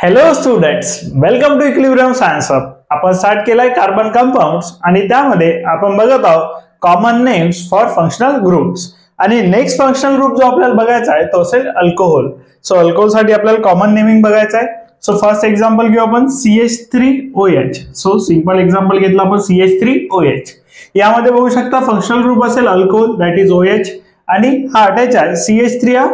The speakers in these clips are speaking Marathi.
Hello students, welcome to equilibrium science hub. आपण स्टार्ट केलाय कार्बन कंपाऊंड्स आणि त्यामध्ये आपण बघत आहोत common names for functional groups. आणि नेक्स्ट फंक्शनल ग्रुप जो आपल्याला बघायचा आहे तो असेल अल्कोहोल. सो अल्कोहोल साठी आपल्याला कॉमन नेमिंग बघायचं आहे. सो फर्स्ट एक्झाम्पल घेऊ आपण CH3OH. सो सिंपल एक्झाम्पल घेतलं आपण CH3OH. यामध्ये बघू शकता फंक्शनल ग्रुप असेल अल्कोहोल, दॅट इज OH, आणि हा अटॅच आहे CH3 या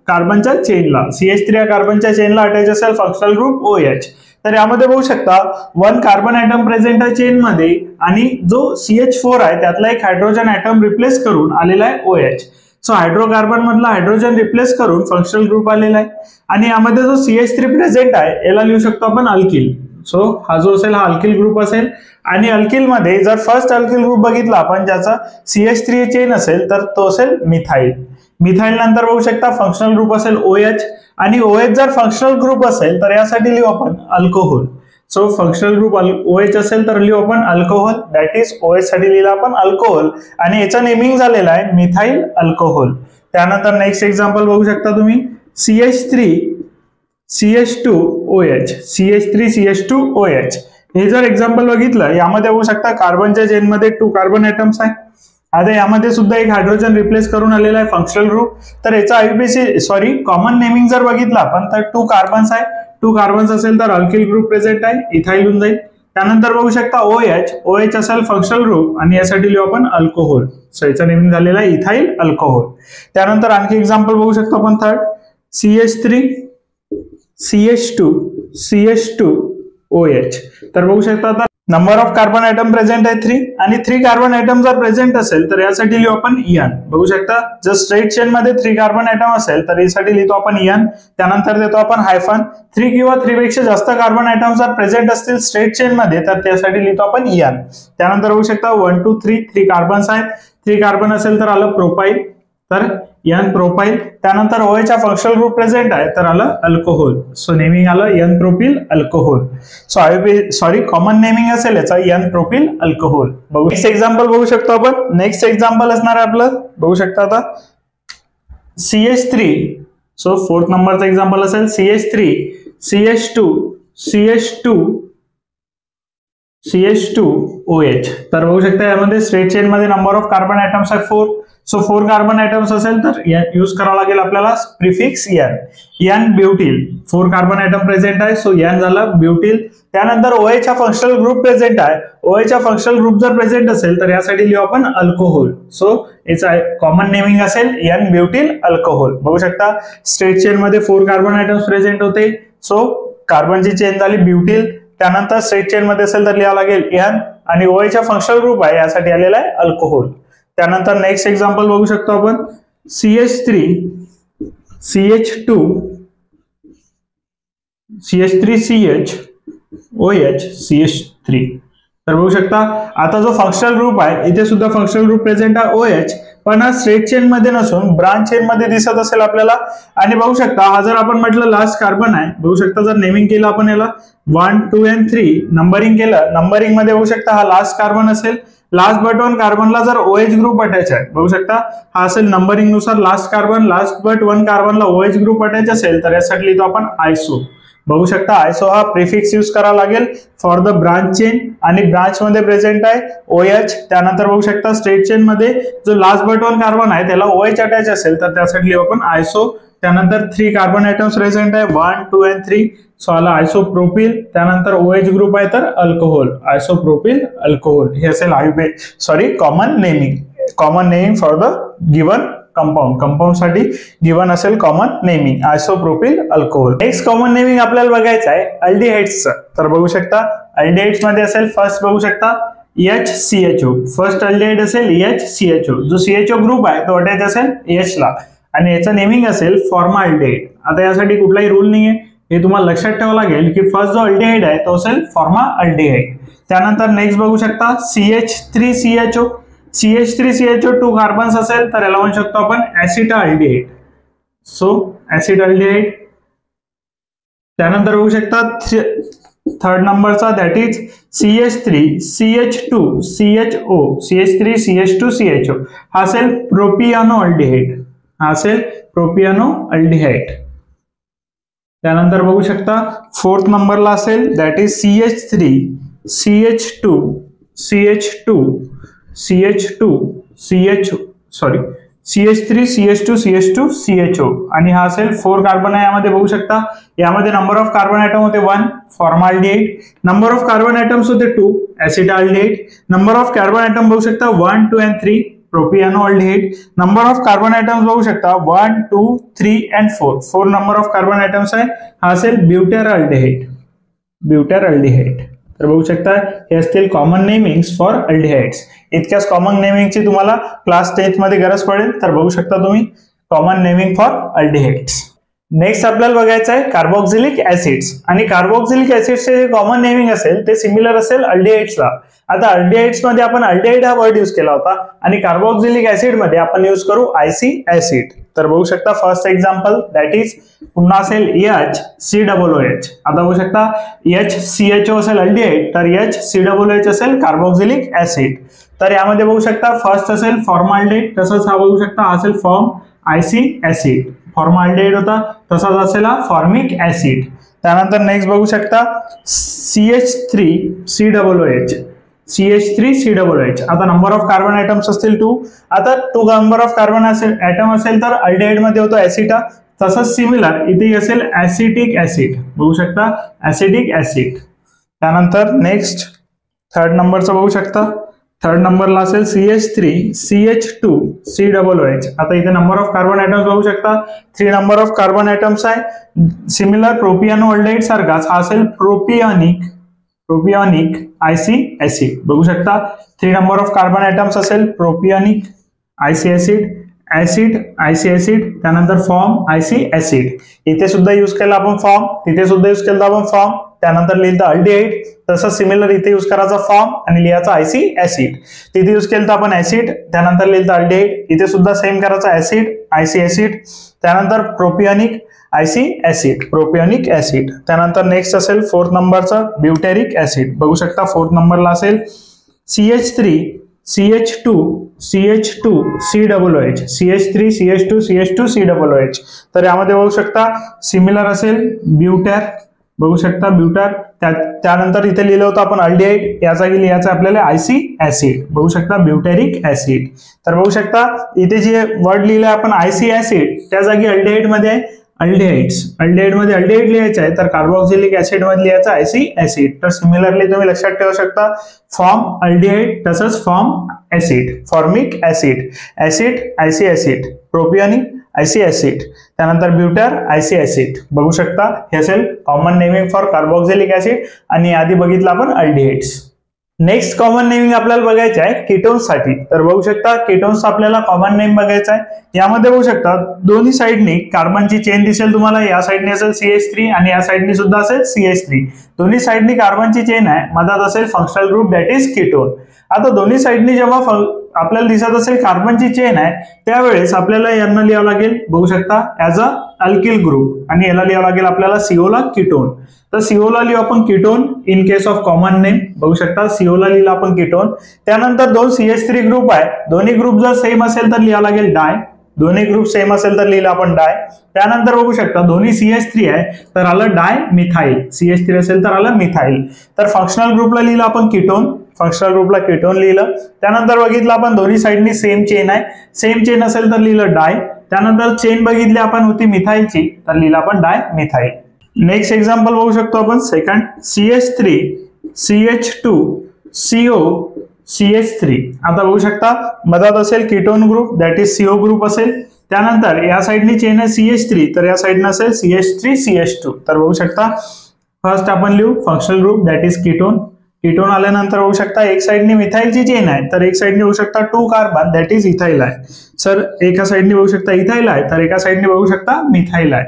कार्बनच्या चेनला. CH3 या कार्बनच्या चेनला अटॅच असेल फंक्शनल ग्रुप OH. तर यामध्ये बघू शकता वन कार्बन ॲटम प्रेझेंट आहे चेन मध्ये आणि जो CH4 आहे त्यातला एक हायड्रोजन ॲटम रिप्लेस करून आलेला आहे OH. सो हायड्रोकार्बन मधला हायड्रोजन रिप्लेस करून फंक्शनल ग्रुप आलेला आहे. आणि यामध्ये जो CH3 प्रेझेंट आहे याला लिहू शकतो आपण अल्किल. सो हा जो असेल हा अल्किल ग्रुप असेल. आणि अल्किल मध्ये जर फर्स्ट अल्किल ग्रुप बघितला आपण ज्याचा CH3 चेन असेल तर तो असेल मिथाइल. मिथाइल नंतर बघू शकता फंक्शनल ग्रुप असेल OH, आणि OH जर फंक्शनल ग्रुप असेल तर यासाठी लिहू आपण alcohol. So functional group OH असेल तर लिहू आपण अल्कोहोल, दॅट इज OH साठी लिहिलं आपण अल्कोहोल आणि याचं नेमिंग झालेलं आहे मिथाइल अल्कोहोल. त्यानंतर नेक्स्ट एक्झाम्पल बघू शकता तुम्ही CH3CH2OH. CH3CH2OH हे जर एक्झाम्पल बघितलं यामध्ये बघू शकता कार्बनच्या चेनमध्ये 2 कार्बन ॲटम्स आहे. आता यामध्ये सुद्धा एक हायड्रोजन रिप्लेस करून आलेला आहे फंक्शनल ग्रुप. तर याचा कॉमन नेमिंग जर बघितलं आपण तर 2 कार्बन्स आहे. 2 कार्बन्स असेल तर अल्किल ग्रुप प्रेझेंट आहे, इथाइल होऊन जाईल. त्यानंतर बघू शकता OH असेल फंक्शनल ग्रुप आणि यासाठी लिहू आपण अल्कोहोल. सो याचं नेमिंग झालेलं आहे इथाइल अल्कोहोल. त्यानंतर आणखी एक्झाम्पल बघू शकतो आपण थर्ड CH3CH2CH2OH. तर बघू शकता आता number of carbon atom present आहे 3 आणि 3 कार्बन ॲटम जर प्रेझेंट असेल तर यासाठी लिहू आपण N. बघू शकता जर स्ट्रेट चेन मध्ये 3 कार्बन ॲटम असेल तर यासाठी लिहितो आपण N. त्यानंतर देतो आपण हायफन. 3 किंवा 3 पेक्षा जास्त कार्बन ॲटम जर प्रेझेंट असतील स्ट्रेट चेन मध्ये तर त्यासाठी लिहितो आपण N. त्यानंतर बघू शकता 1 2 3 कार्बन्स आहेत. 3 कार्बन असेल तर आलं प्रोपाइल, तर N प्रोपाइल. त्यानंतर OH चा फंक्शनल ग्रुप प्रेझेंट आहे तर आलं अल्कोहोल. सो नेमिंग आलं N propyl alcohol. So common naming असेल याचा N प्रोपिल अल्कोहोल. बघू नेक्स्ट एक्झाम्पल बघू शकतो आपण. नेक्स्ट एक्झाम्पल असणार आहे आपलं बघू शकता आता CH3. सो 4th नंबरचा एक्झाम्पल असेल CH3CH2OH. तर बघू शकता यामध्ये स्ट्रेट चेन मध्ये नंबर ऑफ कार्बन ॲटम्स आहे 4. सो 4 कार्बन ॲटम्स असेल तर यूज करावं लागेल आपल्याला prefix N butyl. 4 carbon atom present आहे सो N झाला ब्युटिल. त्यानंतर OH चा फंक्शनल ग्रुप प्रेझेंट आहे. OH चा फंक्शनल ग्रुप जर प्रेझेंट असेल तर यासाठी लिहू आपण अल्कोहोल. सो याचा कॉमन नेमिंग असेल N ब्युटिल अल्कोहोल. बघू शकता स्ट्रेट चेन मध्ये 4 कार्बन ॲटम्स प्रेझेंट होते. सो कार्बनची चेन झाली ब्युटिल. त्यानंतर स्ट्रेट चेन मध्ये असेल तर लिहावं लागेल N आणि OH चा फंक्शनल ग्रुप आहे यासाठी आलेला आहे अल्कोहोल. त्यानंतर नेक्स्ट एक्झाम्पल बघू शकतो आपण CH3CH2OH. तर बघू शकता आता जो फंक्शनल ग्रुप आहे इथे सुद्धा फंक्शनल ग्रुप प्रेझेंट आहे OH, पण हा स्ट्रेट चेन मध्ये नसून ब्रांच चेन मध्ये दिसत असेल आपल्याला. आणि बघू शकता हा जर आपण म्हटलं लास्ट कार्बन आहे, बघू शकता जर नेमिंग केलं आपण याला 1 2 and 3 नंबरिंग केलं, नंबरिंग मध्ये बघू शकता हा लास्ट कार्बन असेल. लास्ट बट 1 कार्बनला जर OH ग्रुप अटॅच आहे, बघू शकता हा असेल नंबरिंग नुसार last carbon. Last but 1 कार्बनला OH group attach असेल तर यासाठी लिहितो आपण आयसो. बघू शकता आयसो हा प्रिफिक्स यूज करावा लागेल फॉर द ब्रांच चेन आणि ब्रांच मध्ये प्रेझेंट आहे OH. त्यानंतर बघू शकता स्ट्रेट चेन मध्ये जो लास्ट बट 1 कार्बन आहे त्याला OH अटॅच असेल तर त्यासाठी लिहू आपण आयसो. त्यानंतर 3 कार्बन ॲटम्स प्रेझेंट आहे 1 2 and 3. सो आला आयसोप्रोपिल. त्यानंतर OH ग्रुप आहे तर अल्कोहोल, आयसोप्रोपिल अल्कोहोल. हे असेल common naming for the given compound साठी गिवन असेल common naming isopropyl alcohol. Next common naming आपल्याला बघायचं आहे अल्डिहाइड्सचं. तर बघू शकता अल्डिहाइड्स मध्ये असेल फर्स्ट बघू शकता HCHO. फर्स्ट अल्डिहाइड असेल HCHO. जो CHO ग्रुप आहे तो अटॅच असेल H ला आणि याचं नेमिंग असेल फॉर्माल्डिहाइड. आता यासाठी कुठलाही रूल नाहीये, हे तुम्हाला लक्षात ठेवावं लागेल की फर्स्ट जो अल्डिहाइड आहे तो असेल फॉर्माल्डिहाइड. त्यानंतर नेक्स्ट बघू शकता CH3CHO. CH3CHO 2 कार्बन्स असेल तर याला म्हणू शकतो आपण ऍसिटाल्डिहाइड. सो ऍसिटाल्डिहाइड. त्यानंतर बघू शकता थर्ड नंबरचा दॅट इज CH3CH2CHO. CH3CH2CHO हा असेल प्रोपियानो अल्डिहाइड. त्यानंतर बघू शकता 4th नंबरला असेल that is CH3 CH2 CH2 CH2 CH3 CH2 CH2 CHO आणि हा असेल 4 कार्बन आहे यामध्ये बघू शकता. यामध्ये नंबर ऑफ कार्बन ॲटम होते 1 formaldehyde, number of carbon atoms होते 2 acetaldehyde, number of carbon atom बघू शकता 1 2 and 3 propionaldehyde, number of carbon atoms बघू शकता 1 2 3 and 4 number of carbon atoms आहे. हा असेल ब्युटॅरअल्डिहाइड. तर बघू शकता हे असतील कॉमन नेमिंग्स फॉर अल्डिहाइड्स. इतक्याच कॉमन नेमिंगची तुम्हाला क्लास 10th मध्ये गरज पडेल तर बघू शकता तुम्ही common naming for aldehydes. Next आपल्याला बघायचं आहे कार्बोक्सिलिक ऍसिड्स आणि कार्बोक्सिलिक ऍसिड्सचे जे कॉमन नेमिंग असेल ते सिमिलर असेल अल्डिहाइड्सला. आता अल्डिहाइड्स मध्ये आपण अल्डिहाइड हा वर्ड यूज केला होता आणि कार्बोक्सिलिक ऍसिड मध्ये आपण यूज करू IC ऍसिड. तर बघू शकता फर्स्ट एक्झाम्पल दॅट इज पुन्हा असेल HCOOH. आता बघू शकता HCHO असेल अल्डिहाइड तर HCOOH असेल कार्बोक्सिलिक ऍसिड. तर यामध्ये बघू शकता फर्स्ट असेल फॉर्माल्डिहाइड, तसंच हा बघू शकता हा असेल फॉर्म IC ऍसिड. फॉर्माल्डिहाइड होता तसाच असेल हा फॉर्मिक ऍसिड. त्यानंतर नेक्स्ट बघू शकता CH3COOH. आता नंबर ऑफ कार्बन ॲटम्स असतील 2. आता 2 नंबर ऑफ कार्बन ॲटम असेल तर अल्डिहाइड मध्ये होतो ऍसिटा. तसंच सिमिलर इथे असेल ऍसिटिक ऍसिड. बघू शकता ऍसिटिक ऍसिड. त्यानंतर नेक्स्ट थर्ड नंबरचं बघू शकता. थर्ड नंबरला असेल CH3CH2COOH. आता इथे नंबर ऑफ कार्बन ॲटम्स बघू शकता 3 नंबर ऑफ कार्बन ॲटम्स आहे. सिमिलर प्रोपियानोअल्डिहाइड सारखाच हा असेल प्रोपियोनिक IC ऍसिड. बघू शकता 3 नंबर ऑफ कार्बन ॲटम्स असेल propionic IC acid IC acid. त्यानंतर फॉर्म IC ऍसिड. इथे सुद्धा यूज केला आपण फॉर्म, तिथे सुद्धा यूज केला आपण फॉर्म. त्यानंतर लिहिलं अल्डिहाइड, तसं सिमिलर इथे यूज करायचा फॉर्म आणि लिहायचा IC ऍसिड. तिथे यूज केलं आपण ऍसिड, त्यानंतर लिहिलं अल्डिहाइड, इथे सुद्धा सेम करायचा ऍसिड IC ऍसिड. त्यानंतर प्रोपियोनिक IC ऍसिड. त्यानंतर नेक्स्ट असेल 4th नंबरचा ब्युटेरिक ऍसिड. बघू शकता 4th नंबरला असेल CH3 CH2 CH2COOH. CH3 CH2 CH2COOH. तर यामध्ये बघू शकता सिमिलर असेल ब्युटर. बघू शकता ब्युटर. त्यानंतर इथे लिहिलं होतं आपण अल्डिहाइड, या जागी लिहायचं आपल्याला IC ऍसिड. बघू शकता ब्युटेरिक ऍसिड. तर बघू शकता इथे जे वर्ड लिहिलं आपण IC ऍसिड त्या जागी अल्डिहाइड मध्ये आहे अल्डिहाइड मध्ये अल्डिहाइड लिहायचं आहे तर कार्बोक्सिलिक ऍसिड मध्ये लिहायचं IC ऍसिड. तर सिमिलरली तुम्ही लक्षात ठेवू शकता फॉर्म अल्डिहाइड तसंच form acid formic acid IC acid propionic IC acid. त्यानंतर ब्युटर IC ऍसिड. बघू शकता हे असेल common naming for carboxylic acid आणि आधी बघितलं आपण अल्डिहाइड्स. नेक्स्ट कॉमन नेमिंग आपल्याला बघायचं आहे कीटोन्स साठी. तर बघू शकता कीटोन्स आपल्याला कॉमन नेम बघायचा आहे. यामध्ये बघू शकता दोन्ही साईडनी कार्बनची चेन दिसेल तुम्हाला. या साईडने असेल CH3 आणि या साईडनी सुद्धा असेल CH3. दोन्ही साईडनी कार्बनची चेन आहे, मधात असेल functional group that is ketone. आता दोन्ही साईडनी जेव्हा आपल्याला दिसत असेल कार्बनची चेन आहे त्यावेळेस आपल्याला यांना लिहावं लागेल बघू शकता ऍज अ अल्किल ग्रुप आणि याला लिहावं लागेल आपल्याला CO ला कीटोन. तर CO ला लिहू आपण ketone in case of common name. बघू शकता CO ला लिहिलं आपण कीटोन. त्यानंतर 2 CH3 ग्रुप आहे, दोन्ही ग्रुप जर सेम असेल तर लिहावं लागेल डाय. दोन्ही ग्रुप सेम असेल तर लिहिलं आपण डाय. त्यानंतर बघू शकता दोन्ही CH3 आहे तर आलं डाय मिथाइल. CH3 असेल तर आलं मिथाइल. तर फंक्शनल ग्रुपला लिहिलं आपण कीटोन, फंक्शनल ग्रुपला कीटोन लिहिलं. त्यानंतर बघितलं आपण दोन्ही साईडनी सेम चेन आहे, सेम चेन असेल तर लिहिलं डाय. त्यानंतर चेन बघितली आपण होती मिथाइलची तर लिहिलं आपण डाय मिथाइल. नेक्स्ट एक्झाम्पल बघू शकतो आपण second CH3 CH2 CO CH3. आता बघू शकता मधात असेल ketone group that is CO group असेल. त्यानंतर या साईडनी चेन आहे CH3 तर या साईडनं असेल CH3 CH2. तर बघू शकता फर्स्ट आपण लिहू functional group that is ketone. Ketone आल्यानंतर बघू शकता एक साईडनी मिथाइलची चेन आहे तर एक साईडनी बघू शकता 2 कार्बन दॅट इज इथाइल आहे. सर एका साईडनी बघू शकता इथाइल आहे तर एका साईडनी बघू शकता मिथाइल आहे.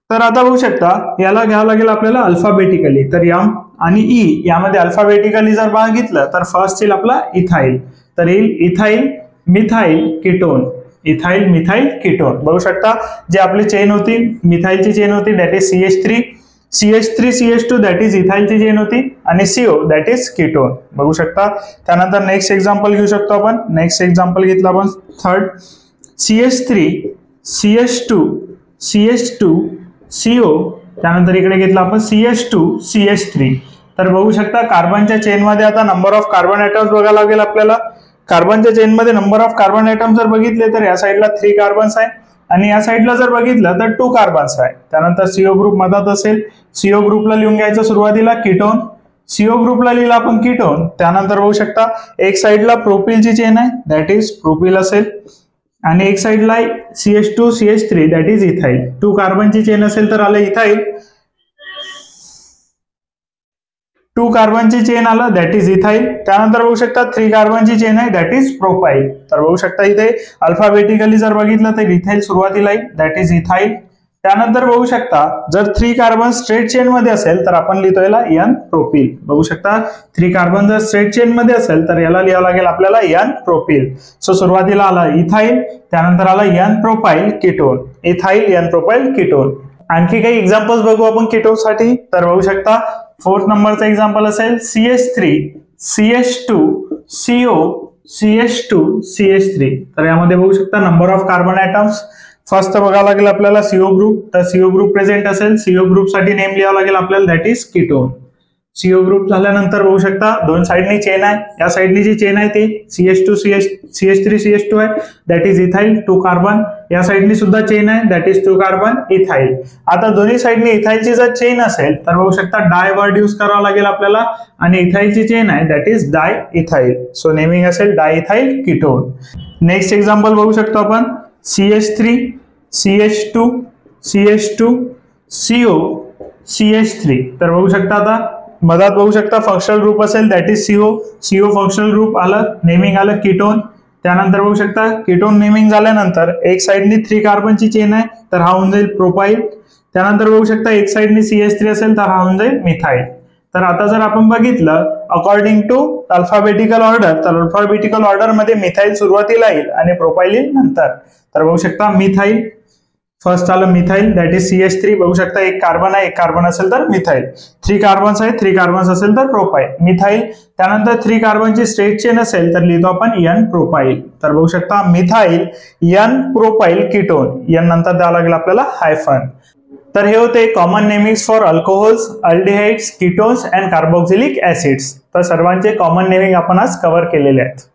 तर आता बघू शकता याला घ्यावं लागेल आपल्याला अल्फाबेटिकली. तर M आणि E यामध्ये अल्फाबेटिकली जर बघितलं तर फर्स्ट येईल आपला इथाइल. तर येईल ethyl methyl ketone. Ethyl methyl ketone. बघू शकता जे आपली चेन होती मिथाइलची चेन होती that is CH3 CH2 that is इथाइलची चेन होती आणि CO दॅट इज कीटोन. बघू शकता. त्यानंतर नेक्स्ट एक्झाम्पल घेऊ शकतो आपण. नेक्स्ट एक्झाम्पल घेतलं आपण थर्ड CH3 CH2 CO त्यानंतर इकडे घेतलं आपण CH2 CH3. तर बघू शकता कार्बनच्या चेनमध्ये आता नंबर ऑफ कार्बन ॲटम्स बघायला लागेल आपल्याला. कार्बनच्या चेनमध्ये नंबर ऑफ कार्बन ॲटम्स जर बघितले तर या साईडला 3 कार्बन्स आहे आणि या साईडला जर बघितलं तर 2 कार्बन्स आहे. त्यानंतर CO ग्रुप मधात असेल. CO ग्रुपला लिहून घ्यायचं सुरुवातीला कीटोन. CO ग्रुपला लिहिला आपण कीटोन. त्यानंतर बघू शकता एक साईडला प्रोपिलची चेन आहे, दॅट इज प्रोपिल असेल आणि एक साईडला CH2 CH3 that is ethyl. 2 कार्बनची चेन असेल तर आलं इथाईल. 2 कार्बनची चेन आलं दॅट इज इथाईल. त्यानंतर बघू शकता 3 कार्बनची चेन आहे दॅट इज प्रोपाईल. तर बघू शकता इथे अल्फाबेटिकली जर बघितलं तर इथाईल सुरुवातीला येईल दॅट इज इथाईल. त्यानंतर बघू शकता जर 3 कार्बन स्ट्रेट चेन मध्ये असेल तर आपण लिहितो याला N प्रोपिल. बघू शकता 3 कार्बन जर स्ट्रेट चेन मध्ये असेल तर याला लिहावं लागेल आपल्याला N प्रोपिल. सो सुरुवातीला आला इथाईल, त्यानंतर आला N profile ketone. Ethyl N profile ketone. आणखी काही एक्झाम्पल्स बघू आपण कीटोन साठी. तर बघू शकता 4th नंबरचा एक्झाम्पल असेल CH3 CH2 CO CH2 CH3. तर यामध्ये बघू शकता number of carbon atoms. First बघावं लागेल आपल्याला CO ग्रुप. तर CO ग्रुप प्रेझेंट असेल. CO ग्रुप साठी नेम लिहावं लागेल आपल्याला that is ketone. CO group झाल्यानंतर बघू शकता 2 साइडनी चेन आहे. या साइडनी जी चेन आहे ती CH2 CH3 CH2 आहे दॅट इज इथाईल 2 कार्बन. या साइडनी सुद्धा चेन आहे दॅट इज 2 कार्बन इथाईल. आता दोन्ही साइडनी इथाईलची जर चेन असेल तर बघू शकता डाय वर्ड यूज करावा लागेल आपल्याला आणि इथाईलची चेन आहे that is diethyl. So naming असेल diethyl ketone. Next example बघू शकतो आपण CH3 CH2 CH2 CO CH3. तर बघू शकता आता मधात बघू शकता फंक्शनल ग्रुप असेल that is CO functional group आलं, नेमिंग आलं कीटोन. त्यानंतर बघू शकता कीटोन नेमिंग झाल्यानंतर एक साइडनी 3 कार्बनची चेन आहे तर हा होऊन जाईल प्रोपाईल. त्यानंतर बघू शकता एक साइडनी CH3 असेल तर हा होऊन जाईल मिथाईल. तर आता जर आपण बघितलं अकॉर्डिंग टू अल्फाबेटिकल ऑर्डर तर अल्फाबेटिकल ऑर्डर मध्ये मिथाईल सुरुवातीला येईल आणि प्रोपाईल येईल नंतर. तर बघू शकता मिथाईल फर्स्ट आलं मिथाईल दॅट इज CH3. बघू शकता एक कार्बन आहे, एक कार्बन असेल तर मिथाईल. 3 कार्बन्स आहे, 3 कार्बन्स असेल तर प्रोपाईल मिथाईल. त्यानंतर 3 कार्बनची स्ट्रेट चेन असेल तर लिहितो आपण N प्रोपाईल. तर बघू शकता methyl N profile ketone. N नंतर द्यावं लागेल आपल्याला हायफन. तर हे होते common namings for alcohols, aldehydes, ketones and carboxylic acids. तर सर्वांचे कॉमन नेमिंग आपण आज कव्हर केलेले आहेत.